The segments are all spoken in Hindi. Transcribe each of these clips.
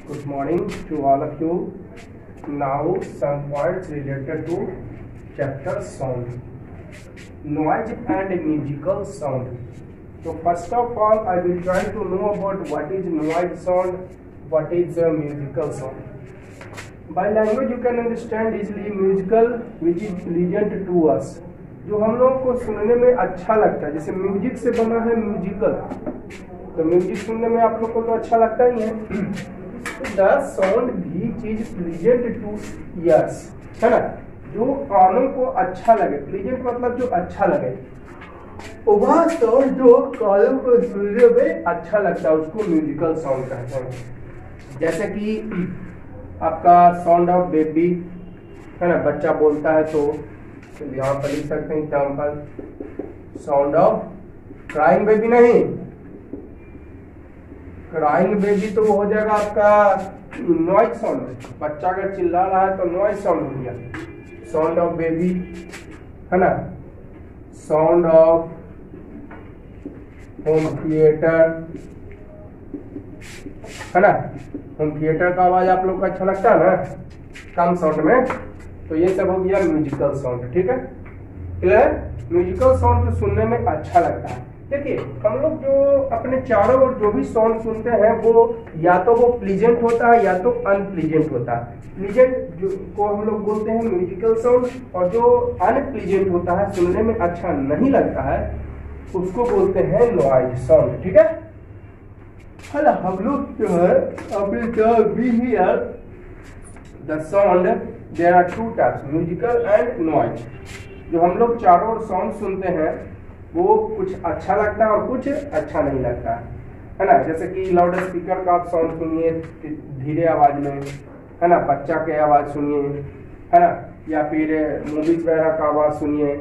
Good morning to all of you. Now some points related to chapter sound, noise and musical sound. So first of all, I will try to know about what is noise sound, what is musical sound. By language you can understand easily musical which is pleasant to us, जो हम लोगों को सुनने में अच्छा लगता है. जैसे म्यूजिक से बना है म्यूजिकल, तो म्यूजिक सुनने में आप लोग को तो अच्छा लगता ही है. द साउंड भी चीज प्लीजेंट टू ईयर्स, है ना, जो कानों को अच्छा लगे. प्लीजेंट मतलब जो अच्छा लगे, वह साउंड जो कानों को सुनने में अच्छा लगता है उसको म्यूजिकल साउंड कहते हैं. जैसे कि आपका साउंड ऑफ बेबी, है ना, बच्चा बोलता है तो यहाँ पर लिख सकते हैं example, sound of crying baby. नहीं, क्राइंग बेबी तो हो जाएगा आपका नॉइज साउंड. बच्चा अगर चिल्ला रहा है तो नॉइज साउंड हो गया. साउंड ऑफ बेबी, है ना, साउंड ऑफ होम थिएटर, है ना. होम थिएटर का आवाज आप लोग को अच्छा लगता है ना कम साउंड में, तो ये सब हो गया म्यूजिकल साउंड. ठीक है, क्लियर. म्यूजिकल साउंड तो सुनने में अच्छा लगता है. देखिए, हम लोग जो अपने चारों ओर जो भी साउंड सुनते हैं वो या तो वो प्लीजेंट होता है या तो अनप्लीजेंट होता है. प्लीजेंट जो को हम लोग बोलते हैं म्यूजिकल साउंड, और जो अनप्लीजेंट होता है, सुनने में अच्छा नहीं लगता है, उसको बोलते हैं नॉइज साउंड. ठीक है. हेलो, हम लोग जो है the sound, there are two types, musical and noise. जो हम लोग चारों ओर साउंड सुनते हैं वो कुछ अच्छा लगता है और कुछ अच्छा नहीं लगता है ना. जैसे कि लाउड स्पीकर का आप साउंड सुनिए धीरे आवाज में, है ना, बच्चा के आवाज सुनिए, है ना, या फिर मूवीज वगैरह का आवाज सुनिए,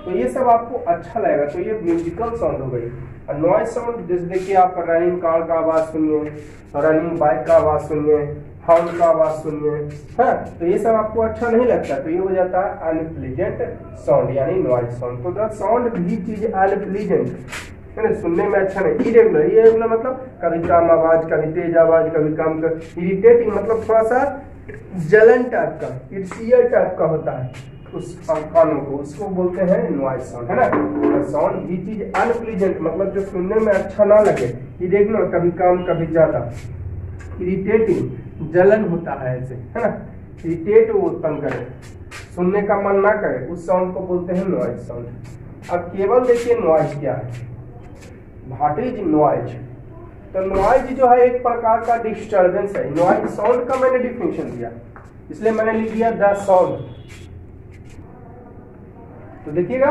तो ये सब आपको अच्छा लगेगा. तो ये म्यूजिकल साउंड हो गई. और नॉइज साउंड जैसे देखिए, आप रनिंग कार का आवाज सुनिए, रनिंग बाइक का आवाज सुनिए, हॉर्न का आवाज सुनिए, है, तो ये सब आपको अच्छा नहीं लगता, तो ये हो जाता है अनप्लीजेंट साउंड यानी नॉइज साउंड. तो द साउंड भी चीज अनप्लीजेंट, है ना, सुनने में अच्छा नहीं. इरेगुलर, इरेगुलर मतलब कभी कम आवाज, कभी तेज आवाज, कभी कम. इरिटेटिंग मतलब थोड़ा सा जलन टाइप का, इर्सियल टाइप का होता है उस कानों को, उसको बोलते हैं नॉइज साउंड, है ना. साउंड भी चीज अनप्लीजेंट मतलब जो सुनने में अच्छा ना लगे, इरेगुलर, कभी कम कभी ज्यादा. इरिटेटिंग, जलन होता है ऐसे, है ना, इरिटेट वो उत्पन्न करे, सुनने का मन ना करे, उस साउंड को बोलते हैं नॉइज साउंड. अब केवल देखिए नॉइज क्या है. What is noise? तो नॉइज जो है एक प्रकार का डिस्टर्बेंस है. नॉइज साउंड का मैंने डिफिनेशन दिया, इसलिए मैंने लिख दिया द साउंड. तो देखिएगा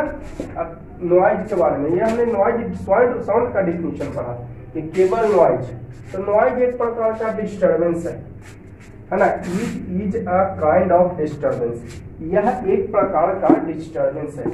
अब नॉइज के बारे में, ये हमने नॉइज साउंड का डिफिनेशन पढ़ा कि केवल नॉइज. तो नॉइज एक प्रकार का डिस्टर्बेंस है ना. Is a kind of disturbance, यह एक प्रकार का डिस्टर्बेंस है.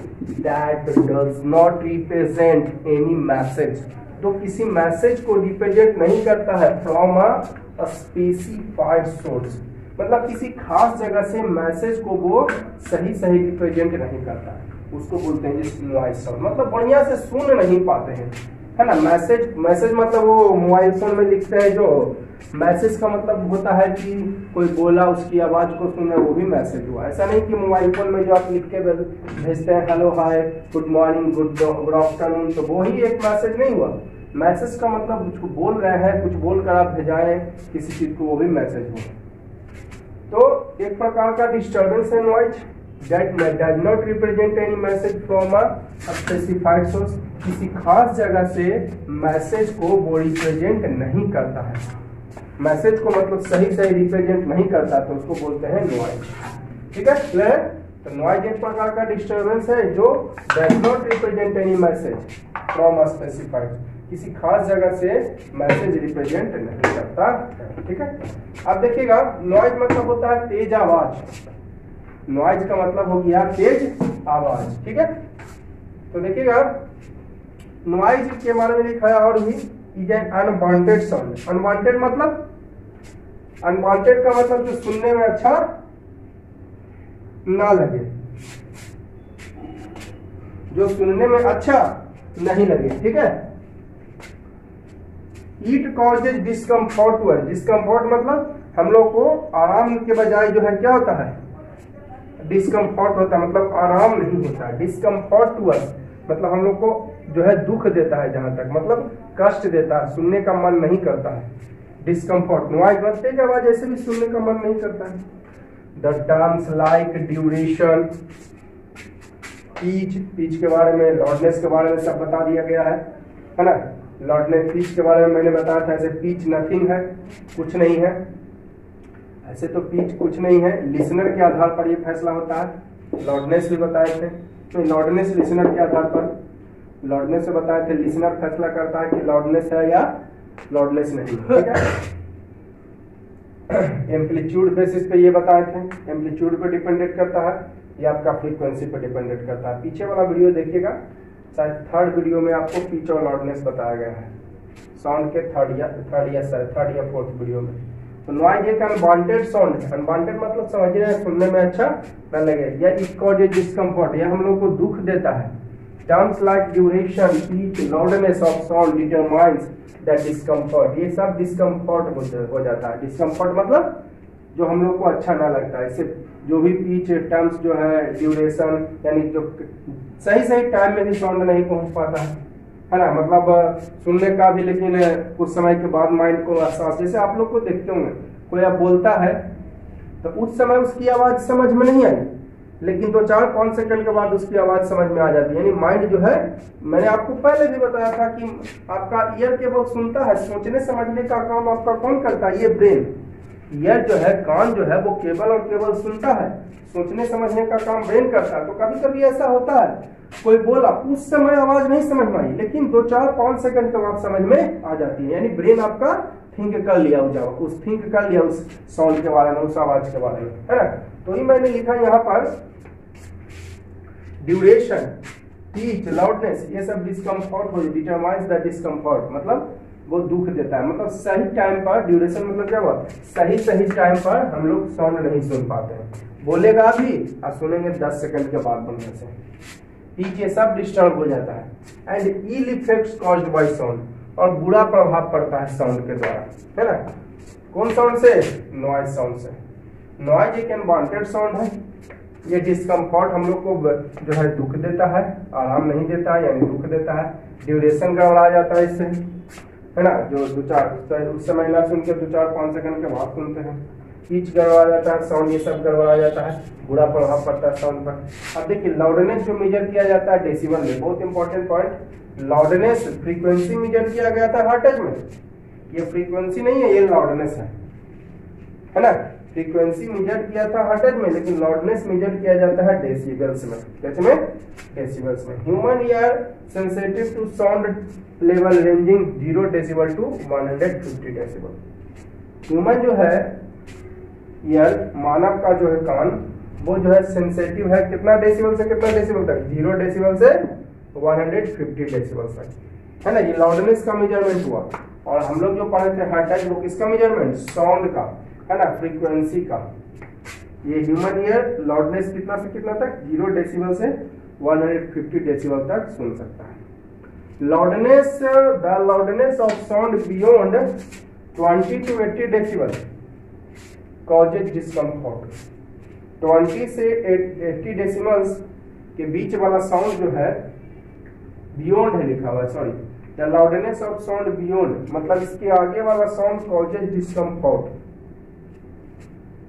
That does not represent any message, तो किसी मैसेज को रिप्रेजेंट नहीं करता है. फ्रॉम अ स्पेसिफाइड सोर्स, मतलब किसी खास जगह से मैसेज को वो सही रिप्रेजेंट नहीं करता है, उसको बोलते हैं जिस नॉइज साउंड. मतलब बढ़िया से सुन नहीं पाते हैं, है ना. मैसेज मतलब वो मोबाइल फोन में लिखते हैं, जो मैसेज का मतलब होता है कि कोई बोला, उसकी आवाज को सुना, वो भी मैसेज हुआ. ऐसा नहीं कि मोबाइल फोन में जो आप लिख के भेजते हैं हेलो, हाय, गुड मॉर्निंग, गुड आफ्टरनून, तो वो ही एक मैसेज नहीं हुआ. मैसेज का मतलब कुछ बोल रहे हैं, कुछ बोलकर आप भेजाएं किसी चीज को, वो भी मैसेज हुआ. तो एक प्रकार का डिस्टर्बेंस है noise. That does not represent any message from a specified source, किसी खास जगह से मैसेज को वो रिप्रेजेंट नहीं करता है. मैसेज को मतलब सही रिप्रेजेंट नहीं करता, तो उसको बोलते हैं नॉइज. ठीक है, क्लियर. तो नॉइज एक प्रकार का डिस्टर्बेंस है जो does not represent any message from a specified, किसी खास जगह से मैसेज रिप्रेजेंट नहीं करता. ठीक है. अब देखिएगा, नॉइज मतलब होता है तेज आवाज. नॉइज का मतलब हो गया तेज आवाज. ठीक है. तो देखिएगा, नॉइज के बारे में लिखा है और भी, is an unwanted sound. Unwanted मतलब, अनवांटेड का मतलब जो सुनने में अच्छा ना लगे, जो सुनने में अच्छा नहीं लगे. ठीक है. It causes discomfort to us. Discomfort मतलब हम लोग को आराम के बजाय जो है क्या होता है, डिस्कम्फर्ट होता है, मतलब आराम नहीं होता है। डिस्कम्फर्ट टू अस मतलब हम लोग को जो है दुख देता है, जहां तक मतलब कष्ट देता है, सुनने का मन नहीं करता है। डिस्कम्फर्ट नॉइज बनते की आवाज ऐसे भी सुनने का मन नहीं करता है। The terms like duration, pitch के बारे में, लॉर्डनेस के बारे में सब बता दिया गया है ना। लॉर्डनेस पीच के बारे में मैंने बताया था, ऐसे पीच नथिंग है, कुछ नहीं है, ऐसे तो पीच कुछ नहीं है। लिसनर के आधार पर ये फैसला होता है। लॉर्डनेस भी बताए थे, तो लॉर्डनेस लिसनर के आधार पर, लॉर्डनेस से बताए थे, लिसनर फैसला करता है कि लॉर्डनेस है या लॉर्डनेस नहीं, ठीक है। एम्पलीट्यूड बेसिस पे ये बताए थे, एम्पलीट्यूड पे डिपेंडेंट करता है, ये आपका फ्रीक्वेंसी पे डिपेंडेंट करता है। पीछे वाला वीडियो देखिएगा, शायद थर्ड वीडियो में आपको पिच और लॉर्डनेस बताया गया है, साउंड के थर्ड या फोर्थ वीडियो में। तो नॉइज एक अनवांटेड साउंड है। अनवांटेड मतलब समझ रहे हैं, सुनने में अच्छा न लगे, या इट कॉजेज डिस्कम्फर्ट, या हम लोग को दुख देता है। Terms like duration, pitch, loudness of sound determines that discomfort, ये सब डिस्कम्फर्ट हो जाता है। डिस्कम्फर्ट मतलब जो हम लोग को अच्छा ना लगता है। इससे जो भी पीच टर्म्स जो है, ड्यूरेशन, यानी जो सही टाइम में भी साउंड नहीं पहुंच पाता है ना, मतलब सुनने का भी, लेकिन कुछ समय के बाद माइंड को एहसास, जैसे आप लोग को देखते होंगे, कोई आप बोलता है तो उस समय उसकी आवाज समझ में नहीं आई, लेकिन 2-4-5 सेकंड के बाद उसकी आवाज समझ में आ जाती है। यानी माइंड जो है, मैंने आपको पहले भी बताया था कि आपका ईयर केवल सुनता है, सोचने समझने का काम आपका कौन करता है, ये ब्रेन। ईयर जो है, कान जो है, वो केवल और केवल सुनता है, सोचने समझने का काम ब्रेन करता है। तो कभी कभी ऐसा होता है, कोई बोला, उस समय आवाज नहीं समझ में आई, लेकिन 2-4-5 सेकंड के बाद समझ में आ जाती है। यानी ब्रेन आपका थिंक कर लिया उस साउंड के बारे में, उस आवाज के बारे में, है ना। तो ही मैंने लिखा यहाँ पर, ड्यूरेशन, पीच, लाउडनेस, ये सब डिस्कम्फर्ट हो, डिटरमाइंस द डिस्कम्फर्ट, मतलब वो दुख देता है। मतलब सही टाइम पर, ड्यूरेशन मतलब क्या हुआ, सही टाइम पर हम लोग साउंड नहीं सुन पाते हैं। बोलेगा भी और सुनेंगे 10 सेकंड के बाद बनने से। पीच ये सब डिस्टर्ब हो जाता है। And ill effects caused by sound, और बुरा प्रभाव पड़ता है साउंड के द्वारा, है ना। कौन साउंड से, नॉइज साउंड से। नॉइज एक अनवांटेड साउंड है, ये डिस्कम्फर्ट हम लोग को जो है दुख देता है, आराम नहीं देता है, यानी दुख देता है। ड्यूरेशन गड़बड़ा जाता है इससे, है ना, जो 2-4 उस समय ना सुन के 2-4-5 सेकंड के बाद सुनते हैं। पीच गड़बड़ा जाता है, साउंड ये सब गड़बड़ा जाता है, बुरा प्रभाव पड़ता है साउंड पर। अब देखिए, लाउडनेस जो मेजर किया जाता है डेसिबल में, बहुत important point, loudness frequency measure किया गया था हर्ट्ज में, ये फ्रीक्वेंसी नहीं है, ये लाउडनेस है ना। फ्रीक्वेंसी मेजर किया था हर्ट्ज में, लेकिन लाउडनेस मेजर किया जाता है डेसिबल्स में। कैसे में, डेसिबल्स में। Human ear sensitive to sound level ranging 0 decibel to 150 decibel. Human जो है ईयर, मानव का जो है कान, वो जो है सेंसिटिव है कितना डेसिबल से कितना डेसिबल तक, 0 डेसिबल से 150 डेसिबल तक, है ना। ये लाउडनेस का मेजरमेंट हुआ। और हम लोग जो पढ़े थे हर्ट्ज, वो किसका मेजरमेंट, साउंड का, है ना, फ्रीक्वेंसी का। ये ह्यूमन ईयर लाउडनेस कितना से कितना तक, 0 डेसिबल से 150 डेसिबल तक सुन सकता है। Loudness, the loudness of sound beyond 20 to 80 decibel causes discomfort. 20 से 80 डेसिमल्स के बीच वाला साउंड जो है, बियॉन्ड है लिखा हुआ है, sorry, the loudness of sound beyond, मतलब इसके आगे वाला साउंड कॉजेज डिस्कम्फर्ट।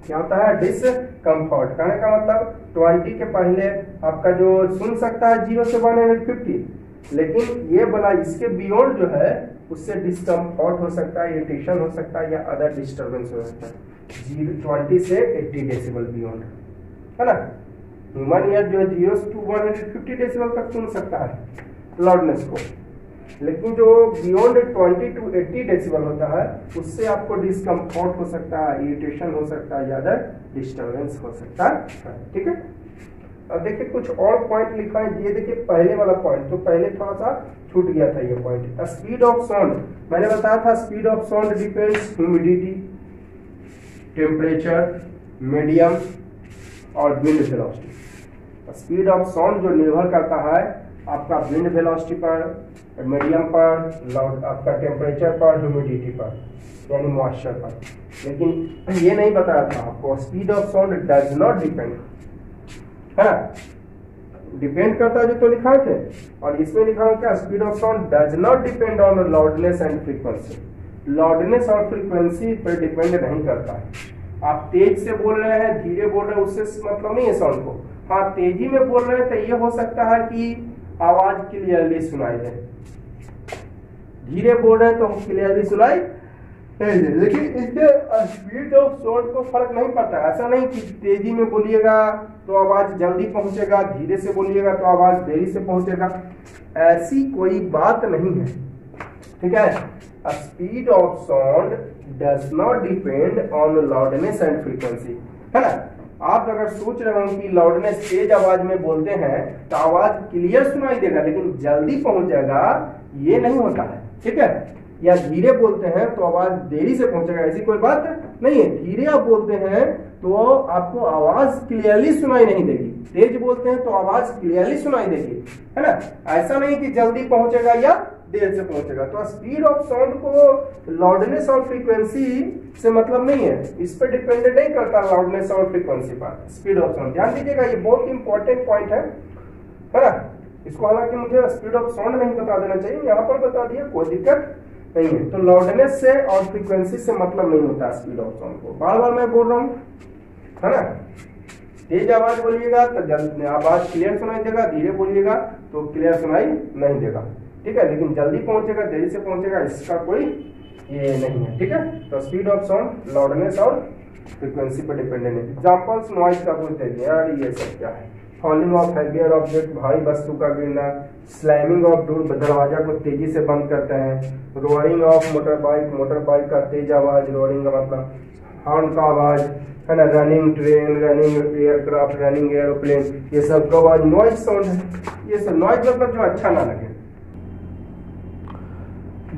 क्या होता है, डिस्कम्फर्ट। कहने का मतलब 20 के पहले आपका जो सुन सकता है 0 से 150, लेकिन ये वाला इसके बियॉन्ड जो है, उससे डिस्कम्फर्ट हो सकता है, इरिटेशन हो सकता है, या अदर डिस्टर्बेंस हो सकता है। 20 से 80 डेसिबल बियॉन्ड, है ना। ह्यूमन ईयर जो है 0 to 150 डेसिबल तक सुन सकता है लाउडनेस को, लेकिन जो बियॉन्ड 20 to 80 डेसिबल होता है, उससे आपको डिस्कम्फर्ट हो सकता है, इरिटेशन हो सकता है, या अदर डिस्टर्बेंस हो सकता है, ठीक है। अब देखिए कुछ और पॉइंट लिखा है, ये देखिए पहले वाला पॉइंट, तो पहले थोड़ा सा छूट गया था ये पॉइंट। स्पीड ऑफ साउंड, मैंने बताया था speed of sound depends humidity, temperature, medium और wind velocity. Speed of sound जो निर्भर करता है आपका विंड वेलोसिटी पर, मीडियम पर, लाउड आपका टेम्परेचर पर, ह्यूमिडिटी पर यानी मॉइस्चर पर। लेकिन ये नहीं बताया था आपको speed of sound does not depend, है ना, डिपेंड करता है जो तो लिखा थे। और इसमें लिखा है क्या, speed of sound does not depend on loudness and frequency. Loudness और फ्रीक्वेंसी पर डिपेंड नहीं करता है। आप तेज से बोल रहे हैं, धीरे बोल रहे हैं, उससे मतलब नहीं है साउंड को। हाँ, तेजी में बोल रहे हैं तो ये हो सकता है कि आवाज क्लियरली सुनाई दे, धीरे बोल रहे हैं तो क्लियरली सुनाई नहीं दे। लेकिन इससे स्पीड ऑफ साउंड को फर्क नहीं पड़ता। ऐसा नहीं कि तेजी में बोलिएगा तो आवाज जल्दी पहुंचेगा, धीरे से बोलिएगा तो आवाज देरी से पहुंचेगा, ऐसी कोई बात नहीं है, ठीक है। Speed of sound does not depend on loudness and frequency, है ना। आप अगर सोच रहे हो कि लाउडनेस तेज आवाज में बोलते हैं तो आवाज क्लियर सुनाई देगा लेकिन जल्दी पहुंच जाएगा, ये नहीं होता है, ठीक है। या धीरे बोलते हैं तो आवाज देरी से पहुंचेगा, ऐसी कोई बात नहीं है। धीरे आप बोलते हैं तो आपको आवाज क्लियरली सुनाई नहीं देगी, तेज बोलते हैं तो आवाज क्लियरली सुनाई देगी, है ना। ऐसा नहीं कि जल्दी पहुंचेगा या देर से पहुंचेगा। तो स्पीड ऑफ साउंड को लाउडनेस और फ्रीक्वेंसी से मतलब नहीं है, इस पर डिपेंड नहीं करता लाउडनेस और फ्रीक्वेंसी पर स्पीड ऑफ साउंड। ध्यान दीजिएगा, ये बहुत इंपॉर्टेंट पॉइंट है ना। इसको हालांकि मुझे स्पीड ऑफ साउंड नहीं बता देना चाहिए, यहाँ पर बता दिया, कोई दिक्कत नहीं है। तो लाउडनेस से और फ्रीक्वेंसी से मतलब नहीं होता स्पीड ऑफ साउंड को। बार बार मैं बोल रहा हूँ, है ना। तेज आवाज बोलिएगा तो आवाज क्लियर सुनाई देगा, धीरे बोलिएगा तो क्लियर सुनाई नहीं देगा, ठीक है। लेकिन जल्दी पहुंचेगा, देरी से पहुंचेगा, इसका कोई ये नहीं है, ठीक है। तो स्पीड ऑफ साउंड लाउडनेस और फ्रीक्वेंसी पर डिपेंडेंट है। एग्जांपल्स नॉइज का बोलते हैं यार, ये सब क्या है। फॉलिंग ऑफ हेवियर ऑब्जेक्ट, भारी वस्तु का गिरना। स्लैमिंग ऑफ डोर, दरवाजा को तेजी से बंद करते हैं। Roaring of motor bike, motor bike का तेज आवाज, रोअरिंग का मतलब हॉर्न का आवाज, है ना। Running train, running aircraft, running aeroplane, ये सब का आवाज नॉइज साउंड है। ये सब नॉइज मतलब जो अच्छा ना लगे।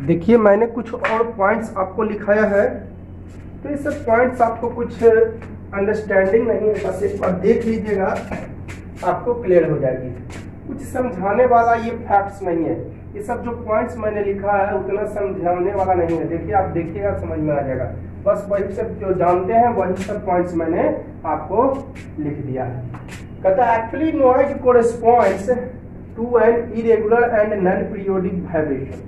देखिए, मैंने कुछ और पॉइंट्स आपको लिखाया है, तो ये सब पॉइंट्स आपको कुछ अंडरस्टैंडिंग नहीं है, बस एक बार देख लीजिएगा, आपको क्लियर हो जाएगी। कुछ समझाने वाला ये फैक्ट्स नहीं है, ये सब जो पॉइंट्स मैंने लिखा है उतना समझाने वाला नहीं है। देखिए, आप देखिएगा समझ में आ जाएगा। बस वही सब जो जानते हैं वही सब पॉइंट्स मैंने आपको लिख दिया है। कहता है actually noise corresponds to an irregular and non periodic vibration.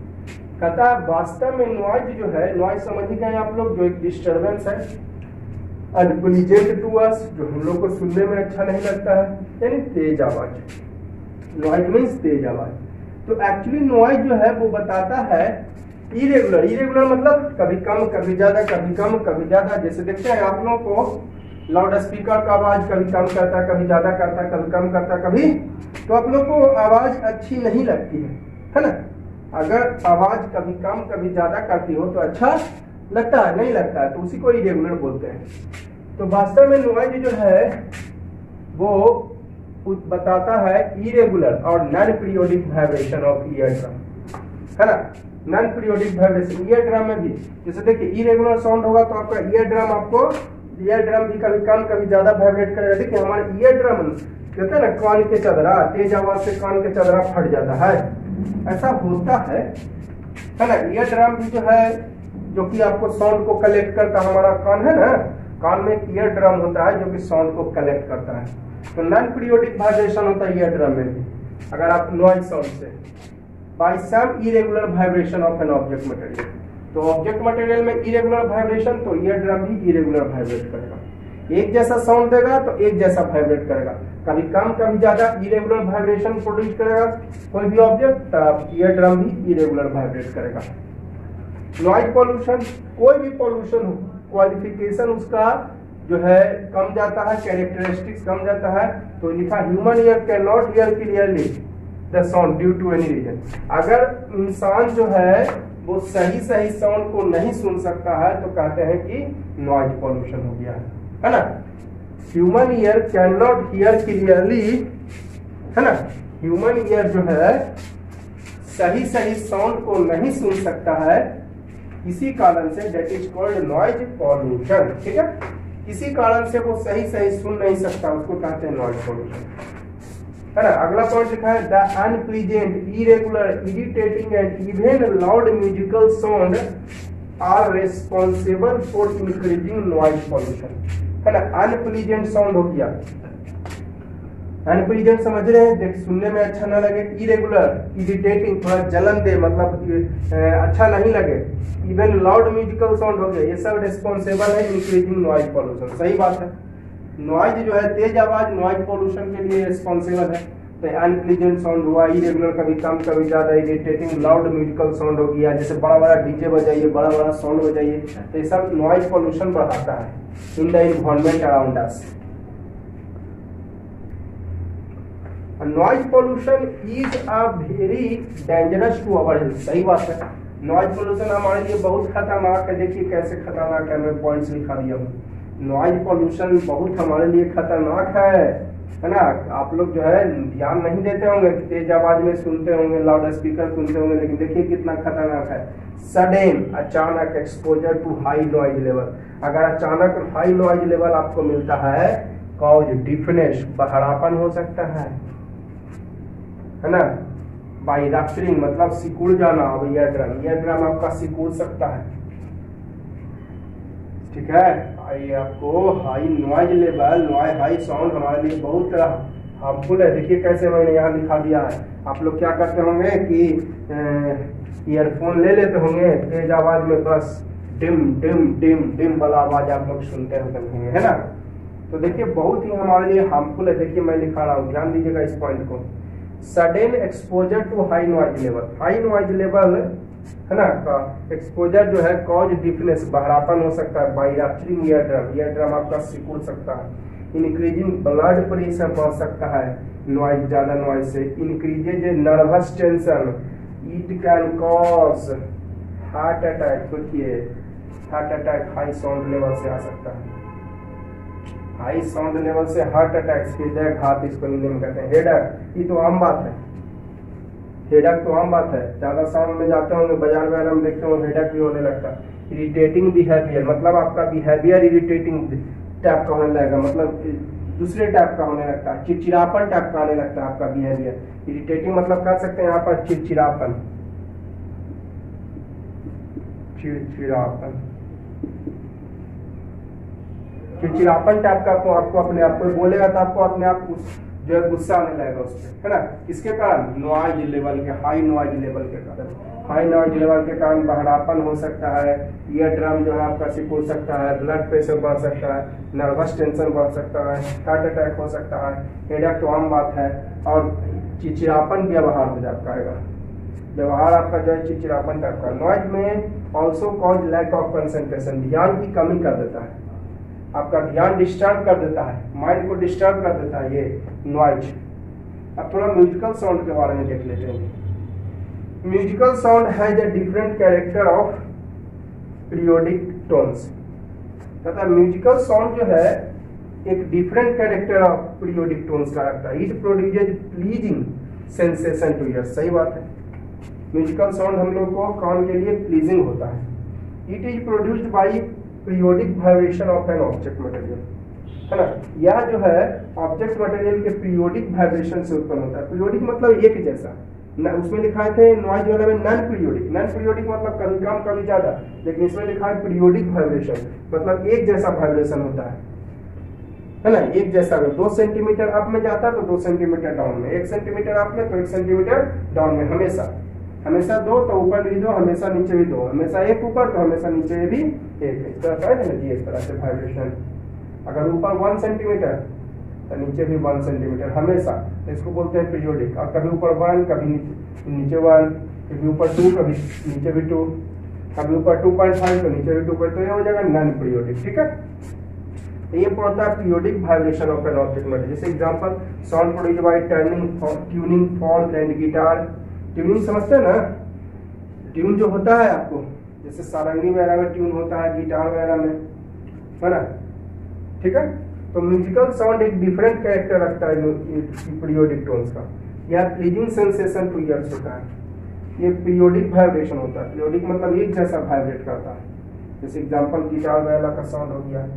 कहता है वास्तव में नॉइज जो है, नॉइज समझ ही गए आप लोग, जो एक डिस्टर्बेंस है अनप्लीजेंट टू अस, जो हम लोग को सुनने में अच्छा नहीं लगता है, यानी तेज आवाज। नॉइज मीन्स तेज आवाज। तो एक्चुअली नॉइज जो है वो बताता है इरेगुलर। इरेगुलर मतलब कभी कम कभी ज्यादा, कभी कम कभी ज्यादा। जैसे देखते हैं आप लोगों को लाउड स्पीकर का आवाज कभी कम करता है, कभी ज्यादा करता है, कभी कम करता है, कभी, तो आप लोग को आवाज अच्छी नहीं लगती है ना। अगर आवाज कभी कम कभी ज्यादा करती हो तो अच्छा लगता है, नहीं लगता है, तो उसी को इरेगुलर बोलते हैं। तो वास्तव में नॉइज जो है वो बताता है इरेगुलर और non periodic vibration of ear drum, है ना। Non periodic vibration ear drum में भी, जैसे देखिए इरेगुलर साउंड होगा तो आपका ईयर ड्रम भी कभी कम कभी ज्यादा वाइब्रेट करेगा। देखिए हमारे ईयर ड्रम कहते हैं ना, कान के चदरा, तेज आवाज से कान के चदरा फट जाता है, ऐसा होता है ना। ईयर ड्रम भी जो है, जो कि आपको साउंड को कलेक्ट करता है, हमारा कान है ना, कान में एक ईयर ड्रम होता है जो कि साउंड को कलेक्ट करता है। तो नॉन पीरियोडिक वाइब्रेशन होता है ईयर ड्रम में भी, अगर आप नॉइज साउंड से by some irregular vibration of an object material. तो ऑब्जेक्ट मटेरियल में इरेगुलर वाइब्रेशन, तो ईयर ड्रम भी इरेगुलर वाइब्रेट करेगा। एक जैसा साउंड देगा तो एक जैसा वाइब्रेट करेगा, कभी कम कभी ज्यादा इरेगुलर वाइब्रेशन प्रोड्यूस करेगा कोई भी ऑब्जेक्ट, ईयर ड्रम भी इरेगुलर वाइब्रेट करेगा। नॉइज पॉल्यूशन, कोई भी पॉल्यूशन हो, क्वालिफिकेशन उसका जो है कम जाता है, कैरेक्टरिस्टिक्स कम जाता है, तो लिखा human ear can not hear clearly the sound due to any reason. अगर इंसान जो है वो सही साउंड को नहीं सुन सकता है तो कहते हैं कि नॉइज पॉल्यूशन हो गया है ना। Human ear can not hear clearly, है ना। ह्यूमन ईयर जो है सही साउंड को नहीं सुन सकता है, इसी कारण say that is called noise pollution, ठीक है। इसी कारण से वो सही सुन नहीं सकता, उसको कहते हैं नॉइज पॉल्यूशन, है ना। अगला पॉइंट लिखा है the unpleasant, irregular, irritating and even loud musical sound are responsible for increasing noise pollution, है ना। अनप्लीजेंट साउंड हो गया, अनप्लीजेंट समझ रहे हैं, देख सुनने में अच्छा ना लगे, इरेगुलर, इरिटेटिंग, थोड़ा जलन दे, मतलब अच्छा नहीं लगे, इवन लाउड म्यूजिकल साउंड हो गया, ये सब रिस्पॉन्सिबल है इंक्रीजिंग नॉइज पॉल्यूशन। सही बात है, नॉइज जो है तेज आवाज नॉइज पॉल्यूशन के लिए रिस्पॉन्सिबल है। तो अनप्लीजेंट साउंड हुआ, इरेगुलर कभी कम कभी ज्यादा, इरिटेटिंग, लाउड म्यूजिकल साउंड हो गया, जैसे बड़ा बड़ा डीजे बजाइए, बड़ा बड़ा साउंड बजाइए, तो ये सब नॉइज पॉल्यूशन बढ़ाता है in the environment around us. Noise pollution is a very dangerous to our health. सही बात है, नॉइज पॉल्यूशन हमारे लिए बहुत खतरनाक है। देखिए कैसे खतरनाक है, मैं पॉइंट्स लिखा दिया हूँ। नॉइज पॉल्यूशन बहुत हमारे लिए खतरनाक है ना। आप लोग जो है ध्यान नहीं देते होंगे, तेज आवाज में सुनते होंगे, लाउड स्पीकर सुनते होंगे, लेकिन देखिए कितना खतरनाक है। सडन, अचानक exposure to high noise level, अगर अचानक हाई नॉइज लेवल आपको मिलता है, कॉज डिफनेस, बहरापन हो सकता है ना। बाई रप्चरिंग मतलब सिकुड़ जाना, अब ईयर ड्रम आपका सिकुड़ सकता है, ठीक है। ये आपको high noise level, high sound हमारे लिए बहुत हार्मफुल है। देखिए कैसे मैंने यहाँ लिखा दिया है। आप लोग क्या करते होंगे कि ईयरफोन ले लेते होंगे, तेज आवाज में बस डिम डिम डिम डिम वाला आवाज आप लोग सुनते होंगे, है ना। तो देखिए बहुत ही हमारे लिए हार्मफुल है। देखिए मैं लिखा रहा हूँ, ध्यान दीजिएगा इस पॉइंट को। Sudden exposure to high noise level, high noise level है ना का एक्सपोजर जो है कॉज डिफनेस, बहरापन हो सकता है, बाई रप्चरिंग ईयर ड्रम आपका सिकुड़ सकता है, इंक्रीजिंग ब्लड प्रेशर बढ़ सकता है नॉइज, ज्यादा नॉइज से, increases nervous tension, it can cause heart attack. सोचिए heart attack high sound level से आ सकता है, हाई साउंड लेवल से हार्ट अटैक, हृदय घात इसको हिंदी में कहते हैं। हेडेक, ये तो आम बात है, हेडेक तो आम बात है। ज्यादा साउंड में जाते होंगे, बाजार वगैरह में देखते होंगे, हेडेक भी होने लगता है। इरिटेटिंग बिहेवियर, मतलब आपका बिहेवियर इरिटेटिंग टाइप का होने लगेगा, मतलब दूसरे टाइप का होने लगता है, चिड़चिड़ापन टाइप का आने लगता है आपका बिहेवियर। इरिटेटिंग मतलब कह सकते हैं यहाँ पर चिड़चिड़ापन, चिड़चिड़ापन टाइप का आपको अपने आप को बोलेगा तो आपको अपने आप जो है गुस्सा आने लगेगा उस पर, है ना। किसके कारण? नॉइज लेवल के, हाई नॉइज लेवल के कारण। हाई नॉइज लेवल के कारण बहरापन हो सकता है, ईयर ड्रम जो है आपका सिकुड़ सकता है, ब्लड प्रेशर बढ़ सकता है, नर्वस टेंशन बढ़ सकता है, हार्ट अटैक हो सकता है, हेडेक तो आम बात है, और चिड़चिड़ापन व्यवहार हो जाता है, व्यवहार आपका जो है चिड़चिड़ापन टाइप का। नॉइज में also cause lack of concentration, ध्यान की कमी कर देता है, आपका ध्यान डिस्टर्ब कर देता है, माइंड को डिस्टर्ब कर देता है ये नॉइज। अब थोड़ा म्यूजिकल साउंड के बारे में देख लेते हैं। Musical sound has a different character of periodic tones, तथा म्यूजिकल साउंड जो है एक different character of periodic tones का रखता है। It produces pleasing sensation to ear. सही बात है, म्यूजिकल साउंड हम लोग को कान के लिए प्लीजिंग होता है। It is produced by periodic vibration of an object material, है ना। यह जो है ऑब्जेक्ट मटेरियल के पीरियोडिक वाइब्रेशन से उत्पन्न होता है। पीरियोडिक मतलब एक जैसा, उसमें लिखा थे नॉइज वाले में नॉन पीरियोडिक, नॉन पीरियोडिक मतलब कभी कम कभी ज्यादा, लेकिन इसमें लिखा है पीरियोडिक वाइब्रेशन, मतलब एक जैसा वाइब्रेशन होता है ना, एक जैसा। 2 सेंटीमीटर अप में जाता है तो 2 सेंटीमीटर डाउन में, 1 सेंटीमीटर अप में तो 1 सेंटीमीटर डाउन में, हमेशा हमेशा 2 तो ऊपर भी 2, हमेशा नीचे भी 2, हमेशा 1 ऊपर तो हमेशा नीचे भी 1, इस तरह का है ना, इस तरह से वाइब्रेशन। अगर ऊपर 1 सेंटीमीटर तो नीचे भी 1 सेंटीमीटर हमेशा, इसको बोलते हैं पीरियोडिक। और कभी ऊपर 1 कभी नीचे 1, कभी ऊपर 2 कभी नीचे भी 2, कभी ऊपर 2.5 तो नीचे भी 2, तो ये हो जाएगा नॉन पीरियोडिक, ठीक है। तो ये पड़ता है periodic vibration of an object material. जैसे example sound produced by tuning fork and guitar. Tuning समझते हैं ना, ट्यून जो होता है आपको, जैसे सारंगी वगैरह में ट्यून होता है, गिटार वगैरह में, है ना, ठीक है। तो म्यूजिकल साउंड एक डिफरेंट कैरेक्टर रखता है पीरियोडिक टोन्स का। यह प्लीजिंग सेंसेशन टू ईयर्स होता है, ये पीरियोडिक वाइब्रेशन होता है। पीरियोडिक मतलब एक जैसा वाइब्रेट करता है। जैसे एग्जांपल गिटार वगैरह का साउंड हो गया।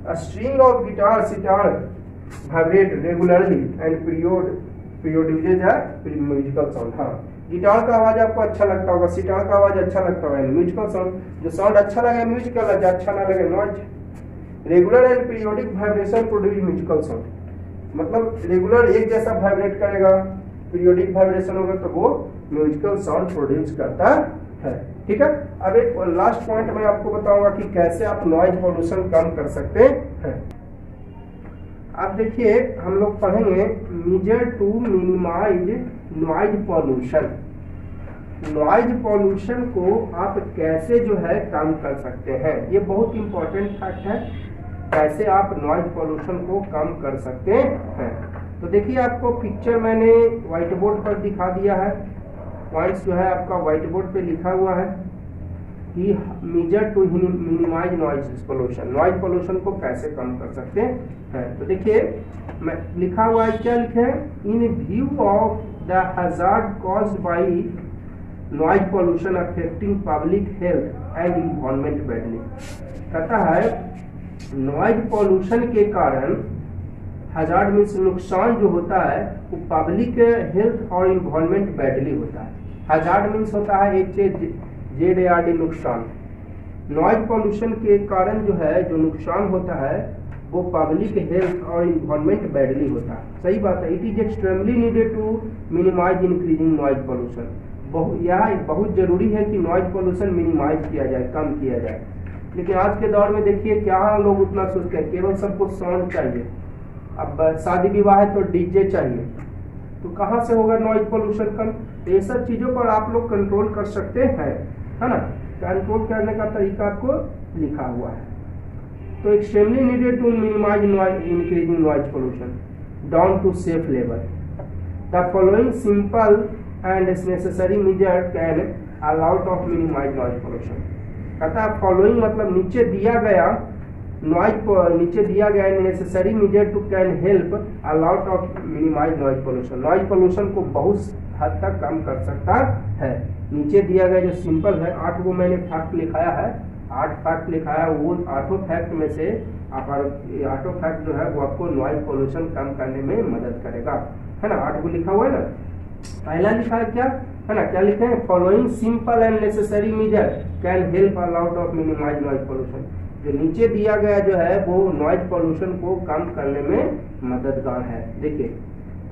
A string of guitar sitar vibrate regularly and produces है म्यूजिकल साउंड। हाँ, गिटार का आवाज आपको अच्छा लगता होगा, सितार का आवाज अच्छा लगता होगा, म्यूजिकल साउंड। जो साउंड अच्छा लगे म्यूजिकल है, जो अच्छा ना लगे noise. Regular and periodic vibration produce musical sound, मतलब रेगुलर एक जैसा वाइब्रेट करेगा, पीरियोडिक वाइब्रेशन होगा तो वो म्यूजिकल साउंड प्रोड्यूस करता है। ठीक है, अब एक लास्ट पॉइंट मैं आपको बताऊंगा कि कैसे आप नॉइज पॉल्यूशन कम कर सकते हैं। अब देखिए हम लोग पढ़ेंगे measure to minimise noise pollution. Noise pollution को आप कैसे जो है कम कर सकते हैं, ये बहुत इंपॉर्टेंट फैक्ट है, कैसे आप नॉइज पॉल्यूशन को कम कर सकते हैं। तो देखिए आपको पिक्चर मैंने व्हाइट बोर्ड पर दिखा दिया है, पॉइंट्स जो है आपका व्हाइट बोर्ड पे लिखा हुआ है कि measure to minimise noise pollution, noise pollution को कैसे कम कर सकते हैं। तो देखिए मैं लिखा हुआ है, क्या लिखे हैं, इन view of the hazard caused by noise pollution affecting public health and environment badly. कहता है नॉइज पोल्यूशन के कारण हैजार्ड मीन्स नुकसान जो होता है वो पब्लिक हेल्थ और इन्वायरमेंट बैडली होता है। हैजार्ड मीन्स होता है ZARD नुकसान। नॉइज पॉल्यूशन के कारण जो है जो नुकसान होता है वो पब्लिक हेल्थ और इन्वायरमेंट बैडली होता है। सही बात है। It is extremely needed to minimize increasing noise pollution. यह बहुत जरूरी है कि नॉइज पॉल्यूशन मिनिमाइज किया जाए, कम किया जाए। लेकिन आज के दौर में देखिए क्या लोग उतना सोचते हैं, केवल सबको साउंड चाहिए। अब शादी विवाह है तो डीजे चाहिए, तो कहाँ से होगा नॉइज पॉल्यूशन कम। तो ये सब चीजों पर आप लोग कंट्रोल कर सकते हैं, है ना। कंट्रोल करने का तरीका आपको लिखा हुआ है। तो extremely needed to minimise noise increasing noise pollution down to safe level. The following simple and necessary measure can a lot of minimize noise pollution. कहता है फॉलोइंग मतलब नीचे दिया गया necessary measure to can help a lot of minimize noise pollution. Noise pollution को बहुत हद तक कम कर सकता है। नीचे दिया गया जो सिंपल है, 8 वो मैंने फैक्ट लिखाया है, 8 फैक्ट लिखाया, वो 8 फैक्ट में से 8 फैक्ट जो है वो आपको नॉइज पॉल्यूशन कम करने में मदद करेगा, है ना। 8 को लिखा हुआ है ना। पहला लिखा है क्या, है ना, क्या लिखे हैं, following simple and necessary measure can help a lot of minimize noise pollution. जो नीचे दिया गया जो है वो नॉइज पॉल्यूशन को कम करने में मददगार है। देखिए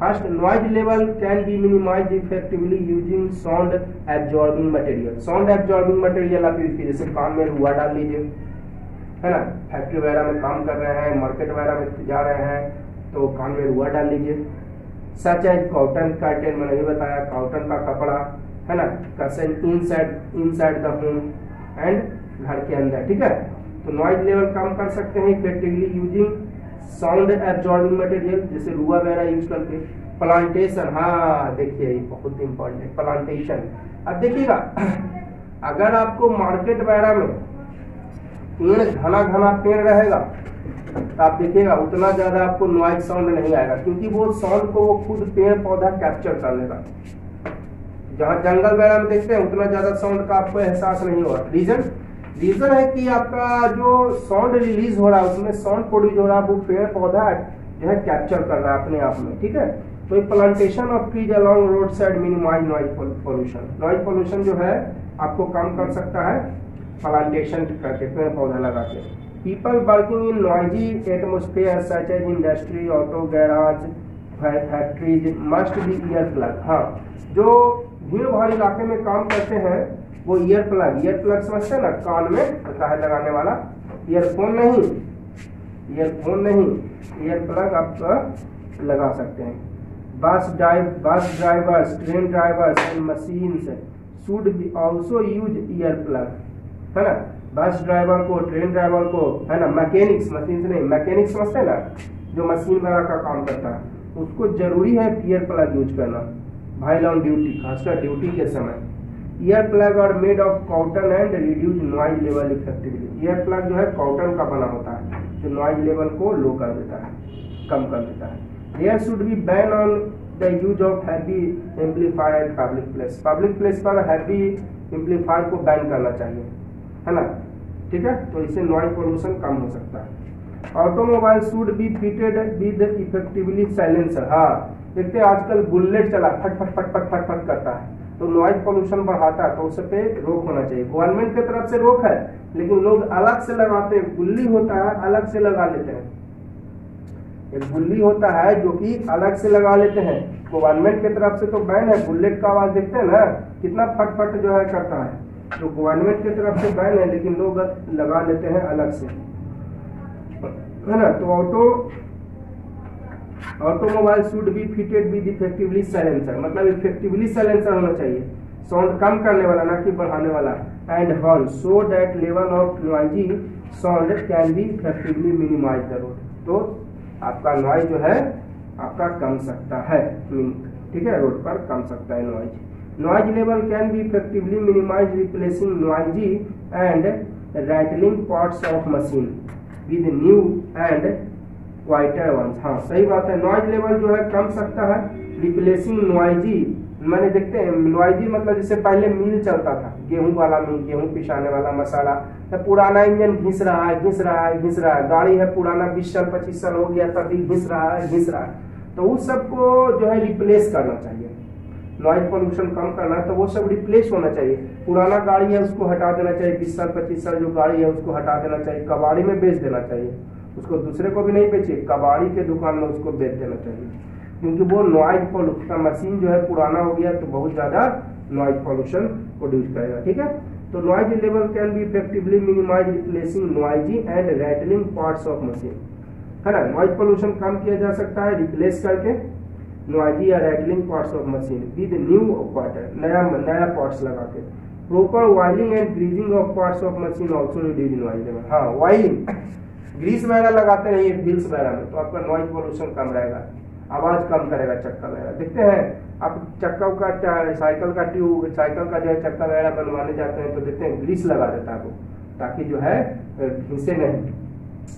first, noise level can B minimised effectively using sound absorbing material. Sound absorbing material आप यूज कीजिए, जैसे कान में रुआ डाल लीजिए, है ना। फैक्ट्री वगैरह में काम कर रहे हैं, मार्केट वगैरह में जा रहे हैं तो कान में रुआ डाल लीजिए। सच एज कॉटन कर्टेन, मैंने नहीं बताया, कॉटन का कपड़ा, है ना, curtain inside the home and घर के अंदर, ठीक है। तो नॉइज लेवल कम कर सकते हैं effectively using sound absorbing material, जैसे रुआ वगैरह यूज करके। प्लांटेशन, हाँ देखिए ये बहुत इंपॉर्टेंट है, प्लांटेशन। अब देखिएगा अगर आपको मार्केट वगैरह में पेड़ घना पेड़ रहेगा तो आप देखिएगा उतना ज्यादा आपको नॉइज साउंड नहीं आएगा, क्योंकि वो साउंड को वो खुद पेड़ पौधा कैप्चर कर लेगा। जहाँ जंगल वगैरह में देखते हैं उतना ज्यादा साउंड का आपको एहसास नहीं होगा। रीजन है कि आपका जो साउंड रिलीज हो रहा है उसमें साउंड प्रोड्यूस हो रहा है वो पेड़ पौधा जो है कैप्चर कर रहा है अपने आप में, ठीक है। तो plantation of trees along road side minimize noise pollution. Noise pollution जो है आपको कम कर सकता है प्लांटेशन करके, पेड़ पौधा लगा के। People working in noisy atmosphere such as industry, auto garage, factories must be ear plug. हाँ, जो भीड़ भाड़ इलाके में काम करते हैं वो ईयर प्लग समझते हैं ना, कान में होता है लगाने वाला, ईयरफोन नहीं, ईयर प्लग आप लगा सकते हैं। Bus drivers, train drivers and machines should be also use ear plug, है ना। बस ड्राइवर को, ट्रेन ड्राइवर को, है ना, मैकेनिक्स, मशीन से नहीं, मैकेनिक्स समझते हैं ना, जो मशीन वगैरह का काम करता है, उसको जरूरी है ईयर प्लग यूज करना भाई ऑन ड्यूटी, खासकर ड्यूटी के समय। ईयर प्लग और made of cotton and reduce noise level effectively. Ear plug जो है कॉटन का बना होता है जो नॉइज लेवल को लो कर देता है, कम कर देता है। There should be ban on the use of heavy amplifier at public place. Public place पर हैवी एम्पलीफायर को बैन करना चाहिए, है ना, ठीक है। तो इससे नॉइज पोल्यूशन कम हो सकता है। Automobile should be fitted with effectively silencer. हाँ, देखते हैं आजकल बुलेट चला फट फट फट फट फट फट करता है, तो नॉइज पोल्यूशन बढ़ाता है, तो उस पे रोक होना चाहिए। गवर्नमेंट की तरफ से रोक है, लेकिन लोग अलग से लगाते हैं, गुल्ली होता है अलग से लगा लेते हैं, एक गुल्ली होता है जो कि अलग से लगा लेते हैं। गवर्नमेंट की तरफ से तो बैन है, बुलेट का आवाज देखते हैं ना कितना फट फट जो है करता है, तो गवर्नमेंट की तरफ से बैन है, लेकिन लोग लगा लेते हैं अलग से, है ना। तो automobile should be fitted with effectively silencer, मतलब इफेक्टिवली साइलेंसर होना चाहिए, साउंड कम करने वाला ना कि बढ़ाने वाला, and horn so that level of noisy sound can be effectively minimize the road. तो आपका नॉइज जो है आपका कम सकता है, ठीक है, रोड पर कम सकता है noise. Noise level can be effectively minimize replacing noisy and rattling parts of machine with new and quieter ones. हाँ सही बात है, नॉइज लेवल जो है कम सकता है, रिप्लेसिंग नॉइजी, मैंने देखते हैं नॉइजी मतलब जैसे पहले मिल चलता था, गेहूं वाला मिल, गेहूं पिसाने वाला मसाला, तो पुराना इंजन घिस रहा है घिस रहा है घिस रहा है, गाड़ी है पुराना 20 साल 25 साल हो गया तभी घिस रहा है घिस रहा है, तो उस सबको जो है रिप्लेस करना चाहिए। नॉइज पोल्यूशन कम करना है तो वो सब रिप्लेस होना चाहिए। पुराना गाड़ी है उसको हटा देना चाहिए, 20 साल 25 साल जो गाड़ी है उसको हटा देना चाहिए, कबाड़ी में बेच देना चाहिए, उसको दूसरे को भी नहीं बेचे, कबाड़ी के दुकान में उसको बेच देना चाहिए, क्योंकि वो नॉइज पोल्यूशन, मशीन जो है पुराना हो गया तो बहुत ज्यादा नॉइज पोल्यूशन प्रोड्यूस करेगा, ठीक है। तो noise level can be effectively minimize replacing noisy and rattling parts of machine, है ना। नॉइज पोल्यूशन कम किया जा सकता है रिप्लेस करके नॉइजी या rattling parts of machine with new quarter, नया पार्ट्स लगा के। Proper wiring and greasing of parts of machine also reduce noise level. हाँ वायरिंग, ग्रीस वगैरह लगाते रहिए व्हील्स वगैरह में, तो आपका नॉइज पोल्यूशन कम रहेगा, आवाज कम करेगा चक्का वगैरह। देखते हैं आप चक्का का साइकिल का ट्यूब, साइकिल का जो है चक्का वगैरह बनवाने जाते हैं तो देखते हैं ग्रीस लगा देता है वो, ताकि जो है घिसे नहीं,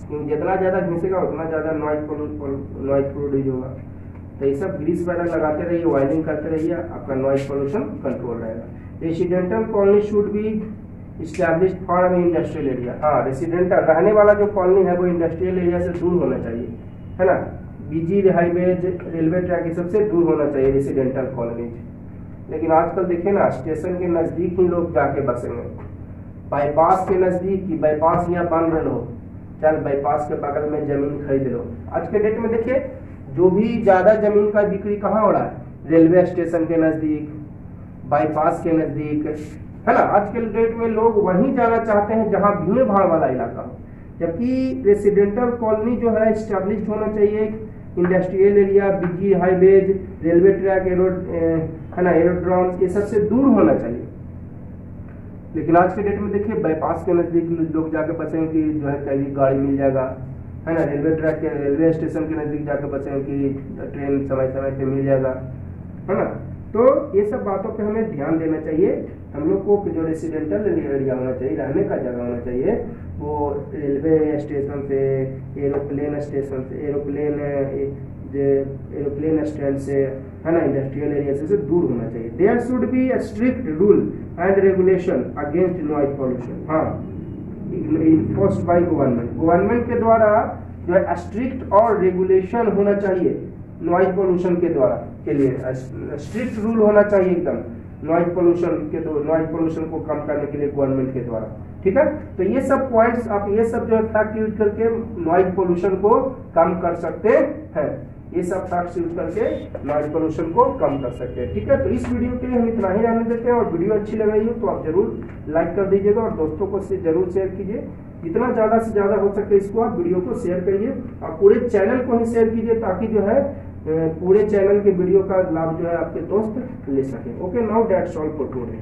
क्योंकि जितना ज्यादा घिसेगा उतना ज्यादा नॉइज प्रोड्यूस होगा। तो ये सब ग्रीस वगैरह लगाते रहिए, वायरिंग करते रहिए, आपका नॉइज पोल्यूशन कंट्रोल रहेगा। Residential colony should be establish for industrial area. हाँ रेसिडेंटल रहने वाला जो कॉलोनी है वो इंडस्ट्रियल एरिया से दूर होना चाहिए, है ना। बिजी हाईवेज, रेलवे ट्रैक ये सबसे दूर होना चाहिए रेसिडेंटल कॉलोनीज। लेकिन आजकल देखिए ना स्टेशन के नजदीक ही लोग जाके बसेंगे, बाईपास के नजदीक ही, बाईपास यहाँ बन रहे हो, चल बाईपास के बगल में जमीन खरीद लो। आज के डेट में देखिए जो भी ज्यादा जमीन का बिक्री कहाँ हो रहा है, रेलवे स्टेशन के नजदीक, बाईपास के नजदीक, है ना। आज के डेट में लोग वहीं जाना चाहते हैं जहां भीड़ भाड़ वाला इलाका हो, जबकि रेसिडेंटल कॉलोनी जो है स्टैब्लिश होना चाहिए industrial area, busy highways, railway track, है ना, एरोड्रोम, ये सबसे दूर होना चाहिए। लेकिन आज के डेट में देखिए बाईपास के नजदीक लोग जाके बसेंगे कि जो है कहीं गाड़ी मिल जाएगा, है ना, रेलवे ट्रैक के, रेलवे स्टेशन के नजदीक जाके बसेंगे कि ट्रेन समय समय पे मिल जाएगा, है ना। तो ये सब बातों पे हमें ध्यान देना चाहिए। हम लोग को जो रेसिडेंटल एरिया होना चाहिए, रहने का जगह होना चाहिए, वो रेलवे स्टेशन से, एरोप्लेन स्टेशन से, एरोप्लेन स्टैंड से, है ना, इंडस्ट्रियल एरिया से दूर होना चाहिए। There should be a strict rule and regulation against noise pollution. हाँ इन्फोर्स्ड बाय गवर्नमेंट, गवर्नमेंट के द्वारा जो है स्ट्रिक्ट और रेगुलेशन होना चाहिए नॉइज पोल्यूशन के द्वारा, के लिए स्ट्रिक्ट रूल होना चाहिए एकदम नॉइज पोल्यूशन को कम करने के लिए गवर्नमेंट के द्वारा, ठीक है। तो ये सब पॉइंट्स आप ये सब जो है फैक्ट यूज करके नॉइज पोल्यूशन को कम कर सकते हैं, ये सब फैक्ट्स यूज करके नॉइज पोल्यूशन को कम कर सकते हैं, ठीक है। तो इस वीडियो के लिए हम इतना ही रहने देते हैं, और वीडियो अच्छी लग रही हो तो आप जरूर लाइक कर दीजिएगा और दोस्तों को जरूर शेयर कीजिए, जितना ज्यादा से ज्यादा हो सके इसको आप वीडियो को शेयर करिए, और पूरे चैनल को ही शेयर कीजिए ताकि जो है पूरे चैनल के वीडियो का लाभ जो है आपके दोस्त ले सके। Okay, now that's all for today.